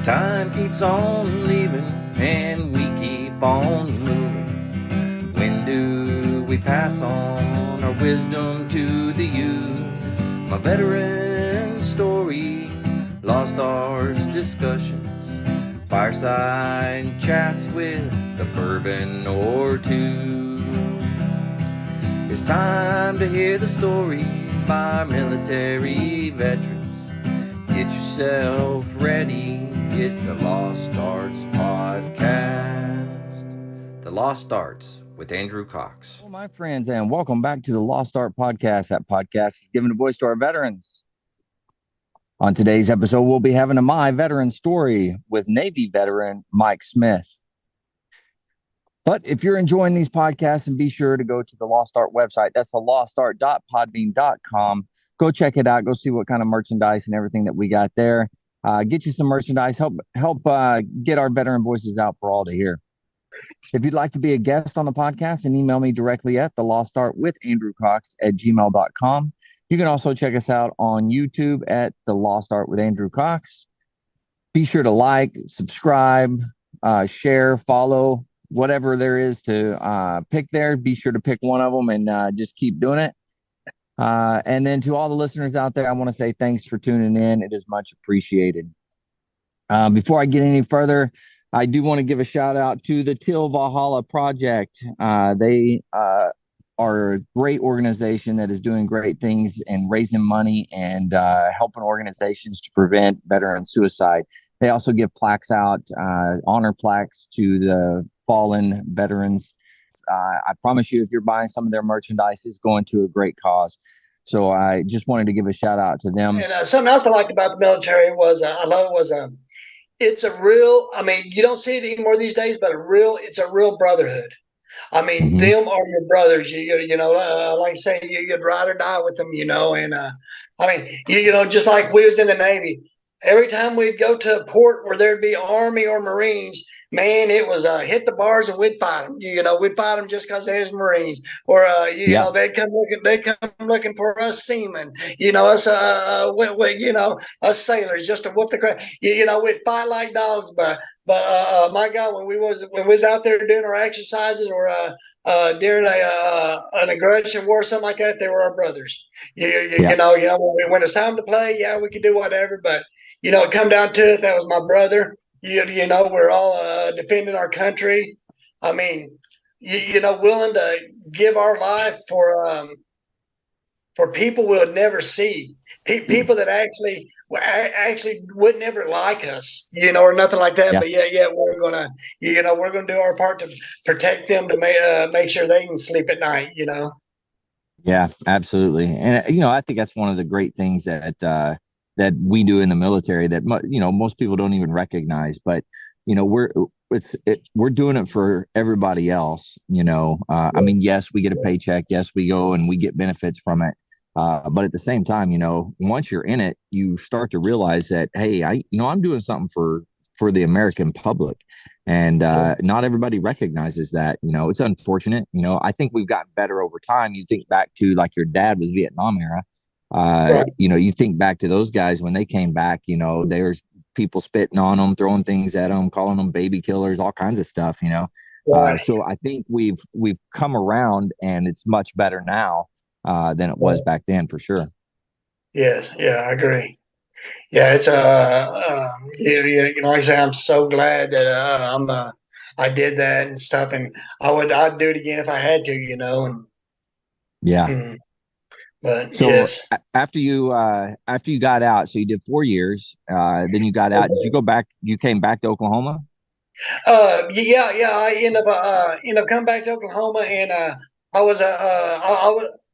Time keeps on leaving and we keep on moving. When do we pass on our wisdom to the youth? My veteran story, lost arts discussions, fireside chats with a bourbon or two. It's time to hear the story by military veterans. Get yourself ready. It's the Lost Arts Podcast. The Lost Arts with Andrew Cox. Hello, my friends, and welcome back to the Lost Art Podcast. That podcast is giving a voice to our veterans. On today's episode, we'll be having a My Veteran Story with Navy veteran Mike Smith. But if you're enjoying these podcasts, and be sure to go to the Lost Art website. That's the lostart.podbean.com. Go check it out. Go see what kind of merchandise and everything that we got there. Get you some merchandise. Help get our veteran voices out for all to hear. If you'd like to be a guest on the podcast, and email me directly at thelostartwithandrewcox@gmail.com. You can also check us out on YouTube at The Lost Art with Andrew Cox. Be sure to like, subscribe, share, follow, whatever there is to pick there. Be sure to pick one of them and just keep doing it. And then to all the listeners out there, I want to say thanks for tuning in. It is much appreciated. Before I get any further, I do want to give a shout out to the Till Valhalla Project. They are a great organization that is doing great things and raising money and helping organizations to prevent veteran suicide. They also give plaques out, honor plaques to the fallen veterans. I promise you, if you're buying some of their merchandise, it's going to a great cause. So I just wanted to give a shout out to them. And something else I liked about the military was, it's a real, I mean, you don't see it anymore these days, but it's a real brotherhood. I mean, them are your brothers. You know, like I say, you'd ride or die with them, you know. And I mean, you know, just like we was in the Navy, every time we'd go to a port where there'd be Army or Marines, man, it was hit the bars and we'd fight them. You know, we'd fight them just because there's Marines, or you know, they'd come looking for us seamen. You know, us you know, us sailors just to whoop the crap. You know, we'd fight like dogs, but my God, when we was out there doing our exercises or during an aggression war or something like that, they were our brothers. You know, when it's time to play, yeah, we could do whatever, but you know, it come down to it, that was my brother. You know, we're all defending our country. I mean, you know, willing to give our life for people we'll never see, people that actually would never like us, you know, or nothing like that. Yeah. But we're gonna do our part to protect them, to make sure they can sleep at night, you know. Yeah, absolutely. And you know, I think that's one of the great things that we do in the military that you know, most people don't even recognize. But you know, we're doing it for everybody else. You know, I mean, yes, we get a paycheck. Yes, we go and we get benefits from it. But at the same time, you know, once you're in it, you start to realize that, hey, I'm doing something for the American public. And not everybody recognizes that. You know, it's unfortunate. You know, I think we've gotten better over time. You think back to, like, your dad was Vietnam era. Right. You know, you think back to those guys when they came back, you know, there's people spitting on them, throwing things at them, calling them baby killers, all kinds of stuff, you know. Right. So I think we've come around, and it's much better now than it was back then, for sure. Yes. Yeah, I agree. Yeah, it's you know, like I say, I'm so glad that I did that and stuff, and I'd do it again if I had to, you know. And yeah. But so yes. After you got out, so you did 4 years, then you got out. Did you go back? You came back to Oklahoma? Yeah. I ended up coming back to Oklahoma, and I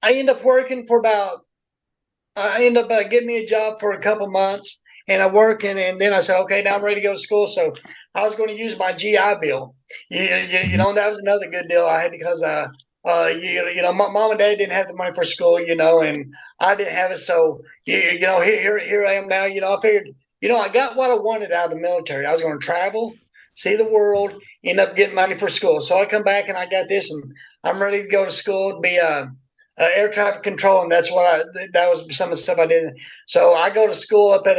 ended up working for about. I ended up getting me a job for a couple months, and I worked, and then I said, okay, now I'm ready to go to school. So I was going to use my GI Bill. You know, and that was another good deal I had, because you know, my mom and dad didn't have the money for school, you know, and I didn't have it. So you know, here I am now. You know, I figured, you know, I got what I wanted out of the military. I was going to travel, see the world, end up getting money for school. So I come back and I got this, and I'm ready to go to school to be a air traffic control, and that was some of the stuff I did. So I go to school up at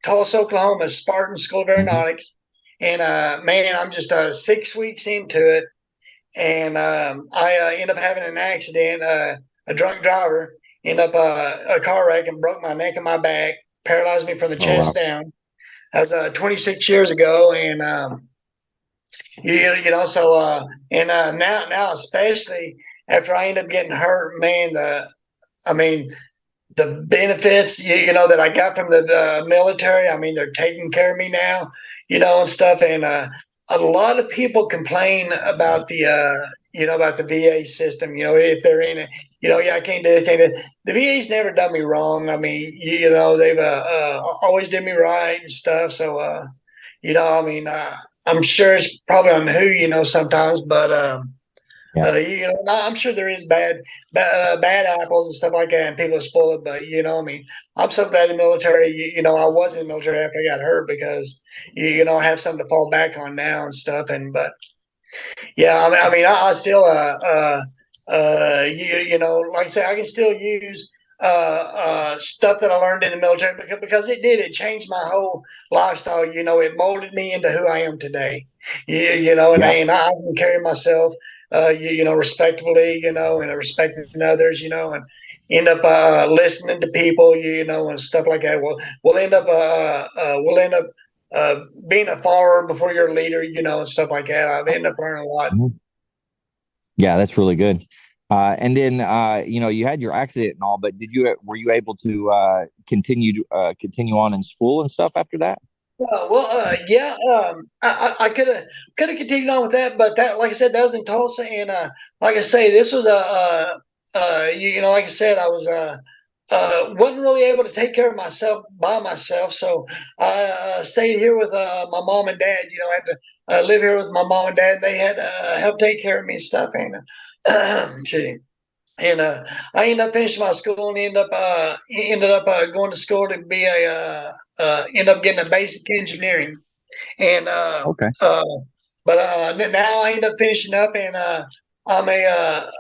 Tulsa, Oklahoma, Spartan School of Mhm. Aeronautics, and man, I'm just 6 weeks into it, and I end up having an accident. A drunk driver ended up a car wreck and broke my neck and my back, paralyzed me from the Oh chest wow. down. That was 26 years ago, and so and now especially after I end up getting hurt, man, I mean the benefits that I got from the military. I mean, they're taking care of me now, and stuff. And a lot of people complain about the VA system. If they're in it, yeah, I can't do it. Can't do it. The VA's never done me wrong. I mean, they've always did me right and stuff. So, I mean, I'm sure it's probably on who sometimes, but. Yeah. I'm sure there is bad apples and stuff like that, and people are spoiled. But I mean, I'm so glad the military. I was in the military after I got hurt because I have something to fall back on now and stuff. And but yeah, I still like I say, I can still use stuff that I learned in the military because it changed my whole lifestyle. It molded me into who I am today. Yeah. And I can carry myself respectfully, and respecting others, and end up listening to people, and stuff like that. We'll end up being a follower before you're a leader, and stuff like that. I've ended up learning a lot. Mhm. Yeah, that's really good. And then you had your accident and all, but were you able to continue on in school and stuff after that? Yeah. I could have continued on with that, but that, like I said, that was in Tulsa, and like I say, this was like I said, I was wasn't really able to take care of myself by myself, so I stayed here with my mom and dad. I had to live here with my mom and dad. They had help take care of me and stuff, and excuse me. And I ended up finishing my school and ended up going to school to be end up getting a basic engineering. And Okay. but now I end up finishing up, and I'm a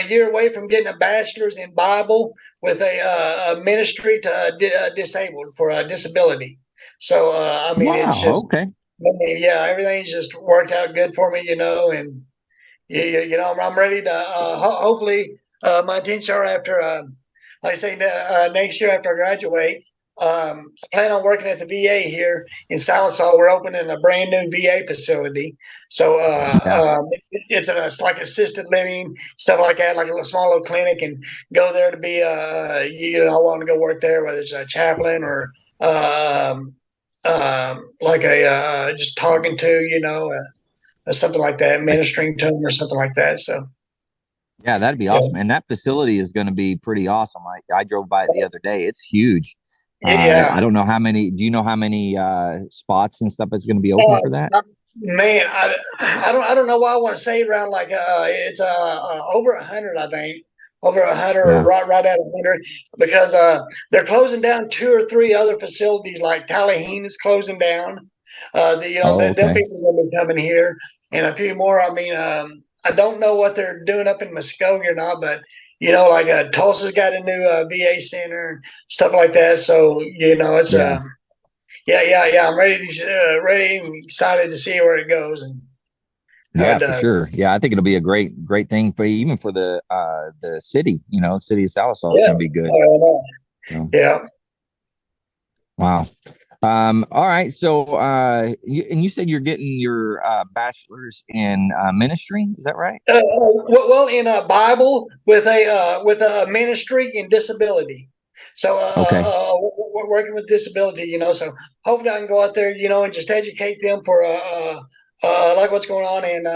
year away from getting a bachelor's in Bible with a ministry to disabled for a disability. So I mean, it's Wow. just, Okay. yeah, everything's just worked out good for me, and I'm ready to hopefully my intention are after, like I say, next year after I graduate. I plan on working at the VA here in Sallisaw. We're opening a brand new VA facility, so Yeah. it's like assisted living stuff like that, like a small little clinic, and go there to be I want to go work there, whether it's a chaplain or like a just talking to something like that, ministering to them or something like that. So Yeah, that'd be yeah, awesome. And that facility is going to be pretty awesome. I drove by it the other day. It's huge. yeah. I don't know how many. Do you know how many spots and stuff is going to be open for that? Man, I don't know why I want to say around like it's over 100, I think. Over 100, or Yeah. right at 100, because they're closing down two or three other facilities, like Tallahassee is closing down. Oh, Them okay. people are going to be coming here, and a few more. I mean, I don't know what they're doing up in Muskogee or not, but like Tulsa's got a new VA center and stuff like that. So it's Yeah. yeah. I'm ready and excited to see where it goes and how it Yeah, for does. sure. Yeah, I think it'll be a great thing for even for the city. City of Salisaw is Yeah, going to be good. uh, So, yeah. wow. All right. So, you said you're getting your bachelor's in ministry. Is that right? Well, in a Bible with a ministry in disability. So Okay. we're working with disability, so hopefully I can go out there, and just educate them for like what's going on. And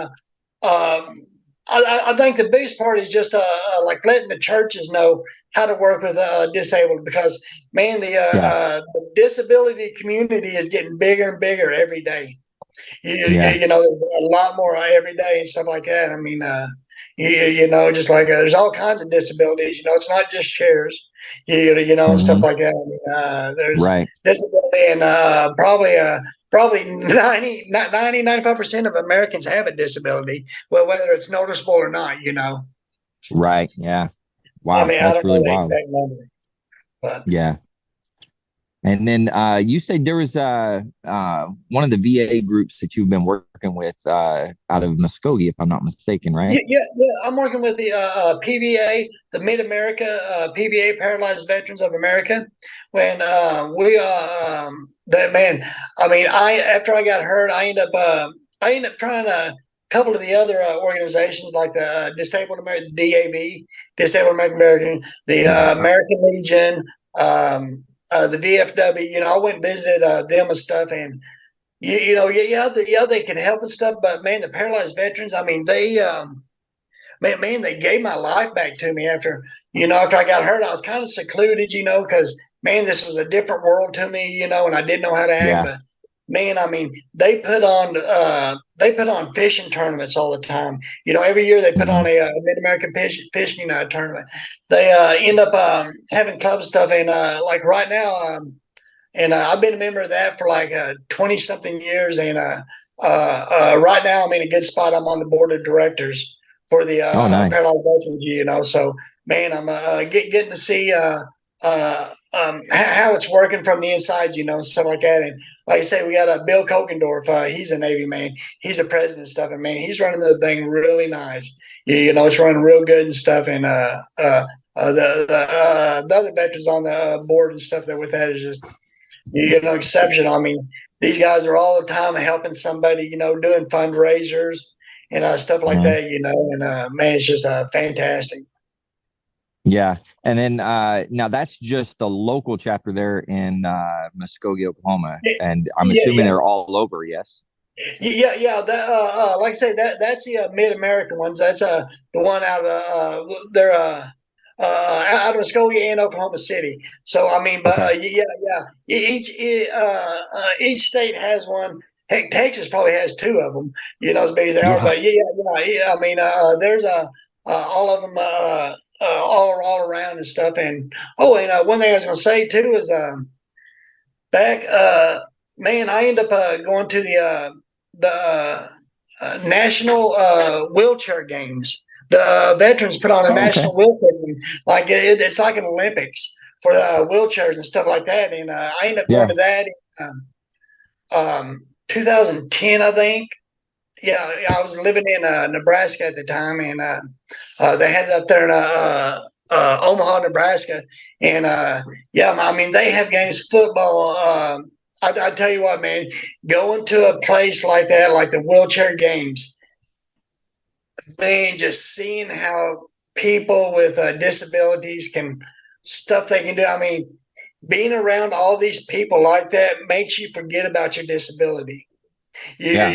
I think the biggest part is just like letting the churches know how to work with disabled, because man, Yeah. the disability community is getting bigger and bigger every day. Yeah. There's a lot more every day and stuff like that. I mean, just like there's all kinds of disabilities. It's not just chairs, and stuff Hmm. like that. I mean, there's Right. disability, and probably 95% of Americans have a disability, well, whether it's noticeable or not. Right. Yeah. I Wow, mean, I that's don't know really the wild. exact number, but Yeah. And then you said there was one of the VA groups that you've been working with out of Muskogee, if I'm not mistaken, right? yeah. I'm working with the PVA, the Mid America PVA, Paralyzed Veterans of America. When that man, I mean, I after I got hurt, I ended up trying a couple of the other organizations like the Disabled American, DAV, Disabled American, the Yeah. American Legion, the VFW. You know, I went and visited them and stuff, and yeah, they can help and stuff, but man, the paralyzed veterans, I mean, man, they gave my life back to me after I got hurt. I was kind of secluded, because man, this was a different world to me, and I didn't know how to act. Yeah. But man, I mean, they put on fishing tournaments all the time. Every year they put on Hmm. a Mid American fishing tournament. They end up having club stuff, and like right now. And I've been a member of that for like 20 something years. And right now I'm in a good spot. I'm on the board of directors for the Oh, nice. Paralyzed Veterans. So man, I'm getting to see how it's working from the inside, stuff like that. And like I say, we got Bill Kokendorf. He's a Navy man. He's a president and stuff. And man, he's running the thing really nice. It's running real good and stuff. And the other veterans on the board and stuff that with that is just exceptional. I mean, these guys are all the time helping somebody, doing fundraisers and stuff like Hmm. that, and man, it's just fantastic. Yeah. And then now that's just the local chapter there in Muskogee, Oklahoma. And I'm Yeah, assuming yeah, they're all over, yes? yeah. That, like I say, that's the Mid American ones. That's the one out of they're out of Muskogee and Oklahoma City. So I mean, but Okay. yeah. Each state has one. Heck, Texas probably has two of them. As big as they are. Yeah. But yeah. I mean, there's all of them all around and stuff. And one thing I was going to say too is back man, I end up going to the national wheelchair games. The veterans put on a Oh, okay. national wheelchair game, like it's like an Olympics for wheelchairs and stuff like that. And I ended up going Yeah. to that in 2010, I think. Yeah, I was living in Nebraska at the time, and they had it up there in Omaha, Nebraska. And yeah, I mean, they have games football. I tell you what, man, going to a place like that, like the wheelchair games, man, just seeing how people with disabilities can stuff they can do. I mean, being around all these people like that makes you forget about your disability. Yeah.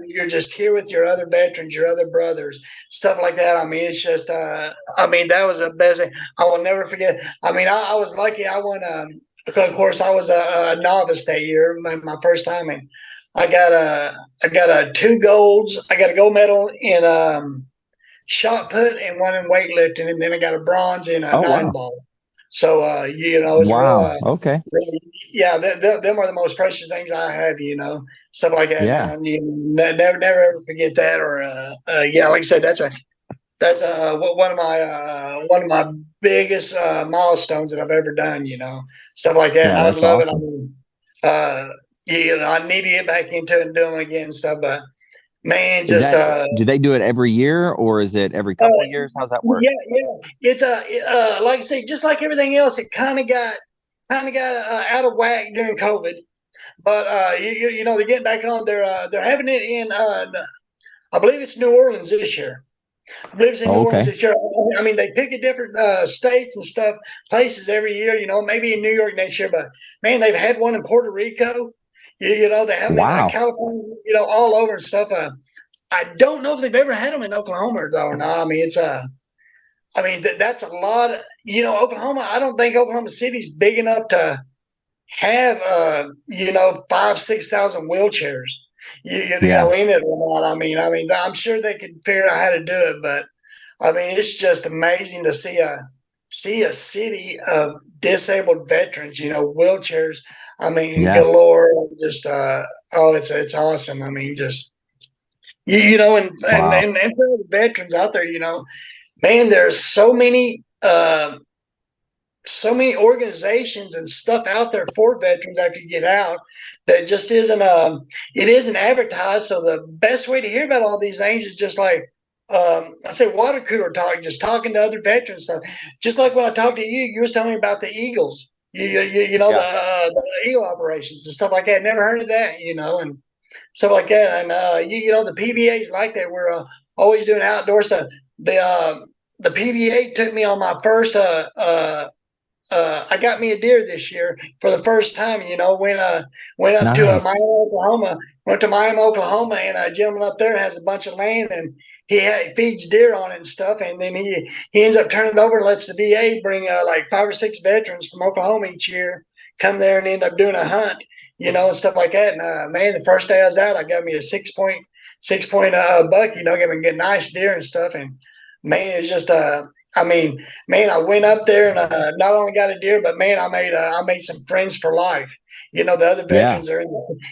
You're just here with your other veterans, your other brothers, stuff like that. I mean, it's just I mean, that was the best thing. I will never forget. I mean, I was lucky. I won because of course I was a novice that year, my first time, and I got a two golds. I got a gold medal in shot put and one in weightlifting, and then I got a bronze in a Oh, nine wow. ball. So it's real. Wow. Okay. Really, yeah, them are the most precious things I have. Stuff like that. Yeah. Now, never ever forget that. Or yeah, like I said, that's one of my biggest milestones that I've ever done. Stuff like that, and Yeah, I would that's love it. I awesome. mean, I need to get back into it and do them again and stuff. But man, Is just that, do they do it every year or is it every uh, couple of years? How's that work? yeah. It's like I say, just like everything else, it kind of got out of whack during COVID. But they're getting back on. They're having it in I believe it's New Orleans this year. I believe it's in New Oh, Orleans okay. this year. I mean, they pick a different states and stuff, places every year. Maybe in New York next year. But man, they've had one in Puerto Rico. They have them in Wow. California. All over and stuff. I don't know if they've ever had them in Oklahoma though or not. I mean, it's I mean, that's a lot. Oklahoma. I don't think Oklahoma City's big enough to have 5,000-6,000 wheelchairs. Yeah. In it or not. I mean, I'm sure they could figure out how to do it, but I mean, it's just amazing to see a city of disabled veterans. Wheelchairs. I mean, Yeah. galore. Just it's awesome. I mean, just and Wow. for the veterans out there, man, there's so many so many organizations and stuff out there for veterans after you get out that just isn't it isn't advertised. So the best way to hear about all these things is just like I'd say water cooler talk, just talking to other veterans stuff. Just like when I talked to you, you was telling me about the Eagles. You know the Eagle operations and stuff like that. Never heard of that, and stuff like that. And the PVA's like that. We're always doing outdoor stuff. The PVA took me on my first I got me a deer this year for the first time. Went up to Miami, Oklahoma. Went to Miami, Oklahoma, and a gentleman up there has a bunch of land, and he feeds deer on it and stuff. And then he ends up turning it over and lets the VA bring like 5 or 6 veterans from Oklahoma each year come there and end up doing a hunt, and stuff like that. And man, the first day I was out, I got me a 6-point buck. Got me a nice deer and stuff. And man, it's just I mean, man, I went up there and not only got a deer, but man, I made some friends for life. The other veterans are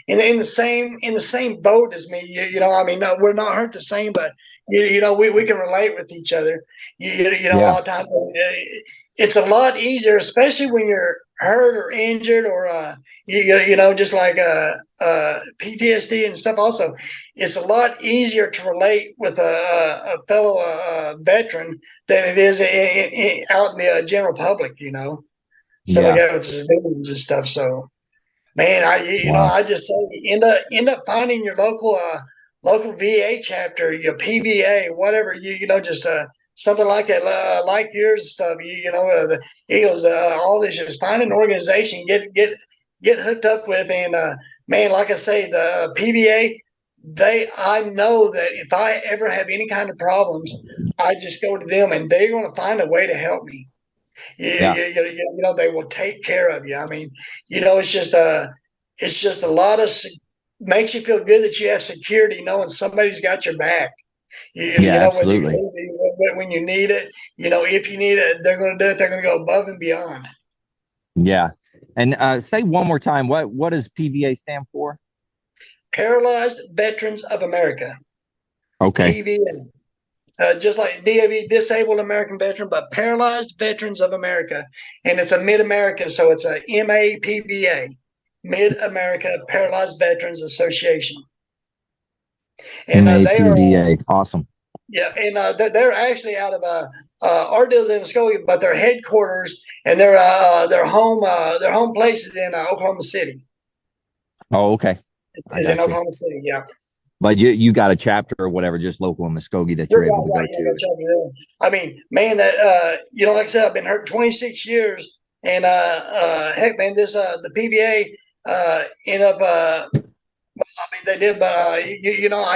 in the same boat as me. I mean, no, we're not hurt the same, but we can relate with each other. A lot of times it's a lot easier, especially when you're hurt or injured or just like PTSD and stuff. Also, it's a lot easier to relate with a fellow veteran than it is out in the general public. So like that with civilians and stuff. So, man, I just say end up finding your local VA chapter, your PVA, whatever just something like that, like yours and stuff. The Eagles, all this. Just find an organization, get hooked up with, and man, like I say, the PVA. I know that if I ever have any kind of problems, I just go to them, and they're going to find a way to help me. They will take care of you. I mean, it's just a lot of makes you feel good that you have security, knowing somebody's got your back. Absolutely. When you need it, if you need it, they're going to do it. They're going to go above and beyond. Yeah. And say one more time, what does PVA stand for? Paralyzed Veterans of America. Okay. PVA. Just like DAV, Disabled American Veteran, but Paralyzed Veterans of America. And it's a Mid-America, so it's a MAPVA, Mid-America Paralyzed Veterans Association. And they are awesome. Yeah, and they're actually out of our deals in Muskogee, but their headquarters and their home place is in Oklahoma City. Oh, okay. Is in Oklahoma City, yeah. But you got a chapter or whatever, just local in Muskogee that you're able to go to. I mean, man, that like I said, I've been hurt 26 years, and heck, man, this the PVA ended up. I mean, they did, but I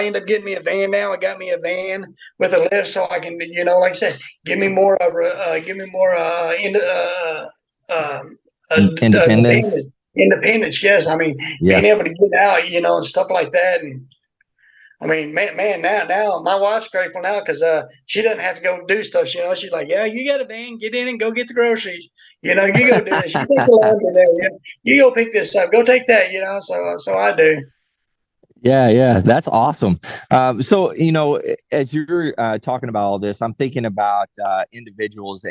ended up getting me a van now. I got me a van with a lift, so I can, like I said, give me more independence. Independence, yes. I mean, being able to get out, and stuff like that. And I mean, man, now my wife's grateful now because she doesn't have to go do stuff. She's like, yeah, you got a van, get in and go get the groceries. You go do this. You take the laundry there. You go pick this up. Go take that. So I do. Yeah, that's awesome. So, as you're talking about all this, I'm thinking about individuals,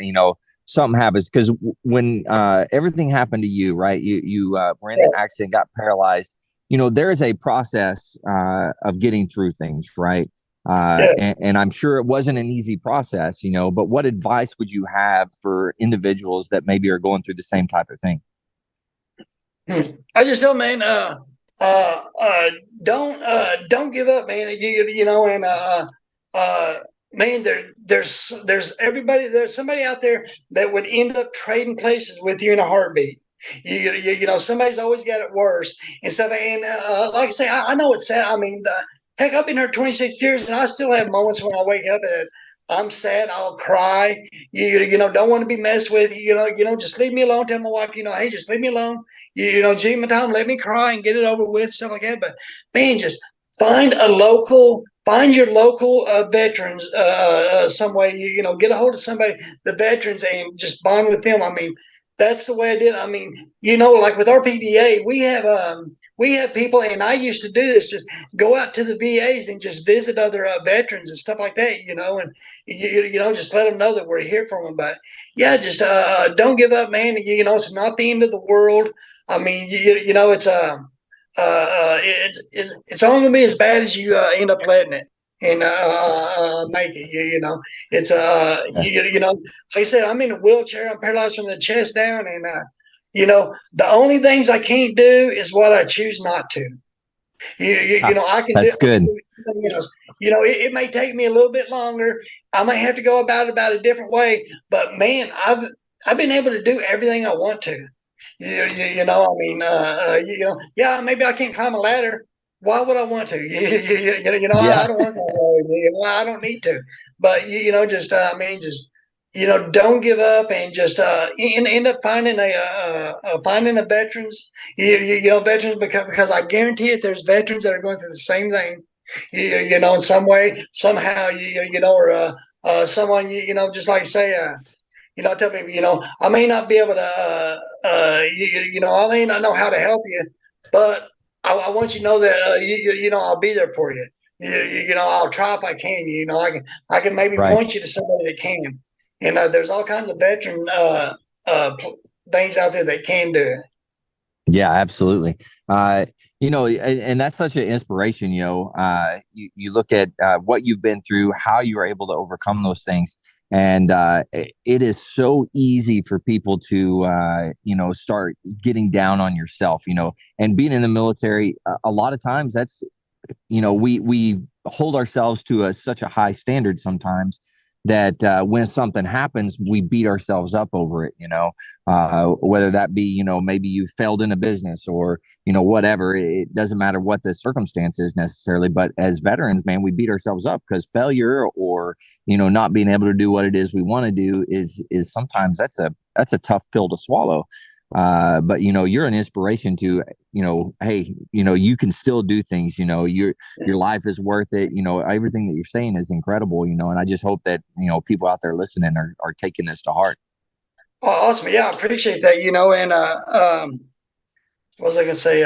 something happens because when everything happened to you, right? You were in the accident, got paralyzed. There is a process of getting through things, right? And I'm sure it wasn't an easy process, but what advice would you have for individuals that maybe are going through the same type of thing? I just tell man, don't give up, man. Man, there's everybody. There's somebody out there that would end up trading places with you in a heartbeat. Somebody's always got it worse and stuff. And like I say, I know it's sad. I mean, heck, I've been here 26 years, and I still have moments when I wake up and I'm sad. I'll cry. Don't want to be messed with. Just leave me alone. Tell my wife, hey, just leave me alone. Give me time, let me cry and get it over with, stuff like that. But man, just find your local veterans some way. Get a hold of somebody, the veterans, and just bond with them. I mean, that's the way I did. I mean, like with our PVA, we have we have people, and I used to do this, just go out to the VAs and just visit other veterans and stuff like that, and just let them know that we're here for them. But yeah, just don't give up, man. It's not the end of the world. I mean, it's only gonna be as bad as you end up letting it and make it. It's like I said, I'm in a wheelchair. I'm paralyzed from the chest down, and the only things I can't do is what I choose not to. I can That's good. do anything else. It may take me a little bit longer. I may have to go about a different way, but man, I've been able to do everything I want to. I mean, yeah, maybe I can't climb a ladder. Why would I want to? I don't want to. I don't need to. But I mean, just don't give up and just end up finding finding a veterans. Veterans, because I guarantee it, there's veterans that are going through the same thing. In some way, somehow, or someone, just like say. I tell people, I may not be able to, I may not know how to help you, but I want you to know that, I'll be there for you. I'll try if I can. I can maybe Right. point you to somebody that can. And there's all kinds of veteran things out there that can do it. Yeah, absolutely. And that's such an inspiration. You look at what you've been through, how you were able to overcome those things. And it is so easy for people to, start getting down on yourself, and being in the military, a lot of times that's, we hold ourselves to such a high standard sometimes that when something happens, we beat ourselves up over it, whether that be, maybe you failed in a business or, whatever. It doesn't matter what the circumstance is necessarily. But as veterans, man, we beat ourselves up because failure or, not being able to do what it is we want to do is sometimes that's a tough pill to swallow. But you're an inspiration to, hey, you can still do things, your life is worth it. Everything that you're saying is incredible, and I just hope that, people out there listening are taking this to heart. Oh, awesome. Yeah, I appreciate that, and what was I gonna say?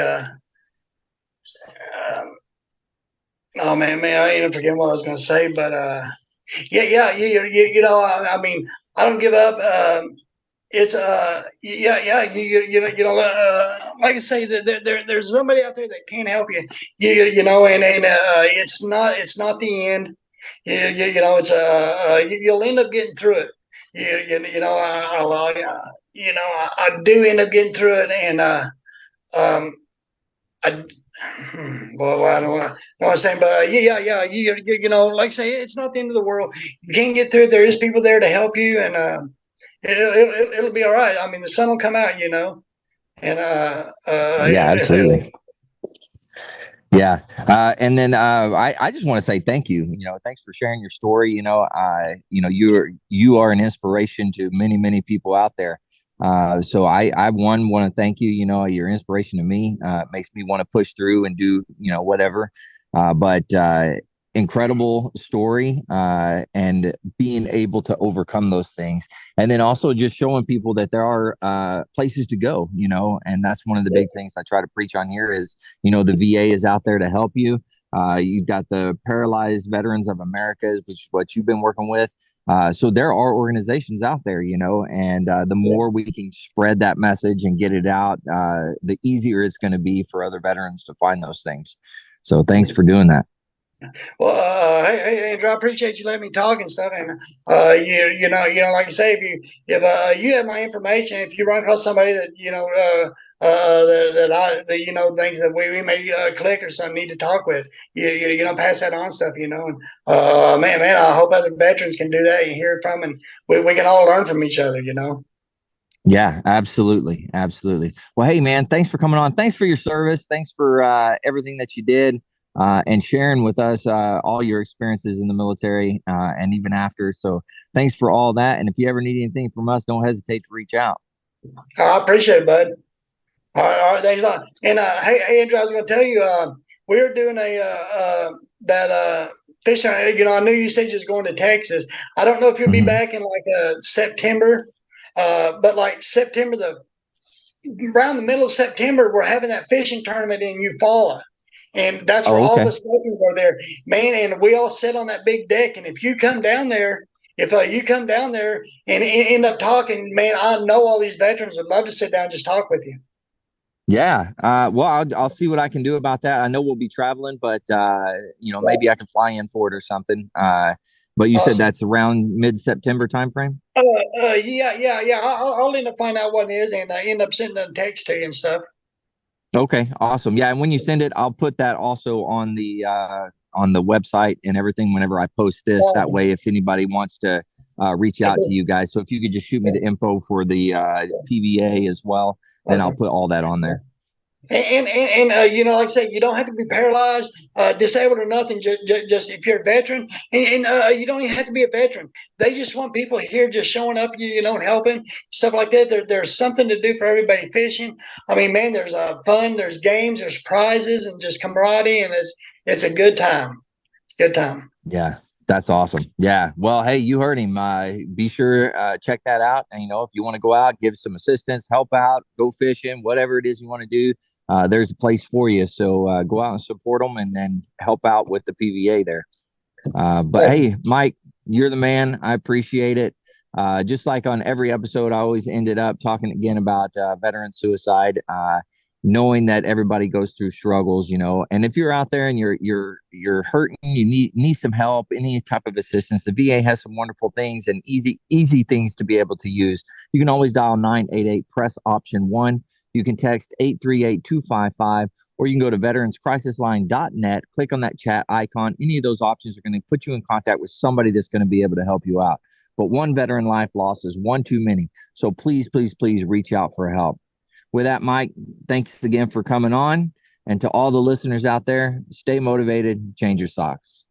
Oh man, I ain't forgetting what I was gonna say, but yeah, I mean, I don't give up. It's like I say, that there's somebody out there that can help you, and it's not the end. It's you'll end up getting through it. I do end up getting through it, and I. Well, I don't know what I'm saying, but like I say, it's not the end of the world. You can't get through it. There is people there to help you, and it'll be all right. I mean, the sun will come out, and Yeah, absolutely. Yeah. And then I just want to say thank you. Thanks for sharing your story. You are an inspiration to many, many people out there. So I want to thank you. You're inspiration to me. It makes me want to push through and do, whatever. But incredible story and being able to overcome those things, and then also just showing people that there are places to go, and that's one of the big things I try to preach on here is, the VA is out there to help you. You've got the Paralyzed Veterans of America, which is what you've been working with. So there are organizations out there, and the more we can spread that message and get it out, the easier it's going to be for other veterans to find those things. So thanks for doing that. Well, hey, Andrew, I appreciate you letting me talk and stuff. And like I say, if you have my information, if you run across somebody that things that we may click or something, need to talk with, pass that on stuff, And man, I hope other veterans can do that and hear it from, and we can all learn from each other, Yeah, absolutely. Absolutely. Well, hey, man, thanks for coming on. Thanks for your service. Thanks for everything that you did. And sharing with us all your experiences in the military and even after. So thanks for all that. And if you ever need anything from us, don't hesitate to reach out. I appreciate it, bud. All right, thanks a lot. And hey, Andrew, I was going to tell you, we're doing that fishing. I knew you said you was going to Texas. I don't know if you'll be back in like September, but like September the around the middle of September, we're having that fishing tournament in Eufaula. And that's where all okay. the veterans are there, man. And we all sit on that big deck. And if you come down there, if you come down there and end up talking, man, I know all these veterans would love to sit down and just talk with you. Yeah. Well, I'll see what I can do about that. I know we'll be traveling, but maybe I can fly in for it or something. But you said Awesome. that's around mid-September timeframe? Yeah. I'll end up finding out what it is and end up sending a text to you and stuff. Okay, awesome. Yeah, and when you send it, I'll put that also on the website and everything whenever I post this. That Awesome. way, if anybody wants to reach out to you guys, so if you could just shoot me the info for the PVA as well, then I'll Awesome. put all that on there. Like I said, you don't have to be paralyzed, disabled, or nothing. Just if you're a veteran, and you don't even have to be a veteran. They just want people here just showing up, and helping stuff like that. There's something to do for everybody fishing. I mean, man, there's fun, there's games, there's prizes, and just camaraderie, and it's a good time. It's a good time. Yeah, that's awesome. Yeah. Well, hey, you heard him. Be sure check that out. And if you want to go out, give some assistance, help out, go fishing, whatever it is you want to do, there's a place for you. So go out and support them, and then help out with the PVA there. But hey, Mike, you're the man. I appreciate it. Just like on every episode, I always ended up talking again about veteran suicide. Knowing that everybody goes through struggles, and if you're out there and you're hurting, you need some help, any type of assistance, the VA has some wonderful things and easy things to be able to use. You can always dial 988, press option 1. You can text 838-255, or you can go to veteranscrisisline.net, click on that chat icon. Any of those options are going to put you in contact with somebody that's going to be able to help you out. But one veteran life lost is one too many. So please reach out for help. With that, Mike, thanks again for coming on. And to all the listeners out there, stay motivated, change your socks.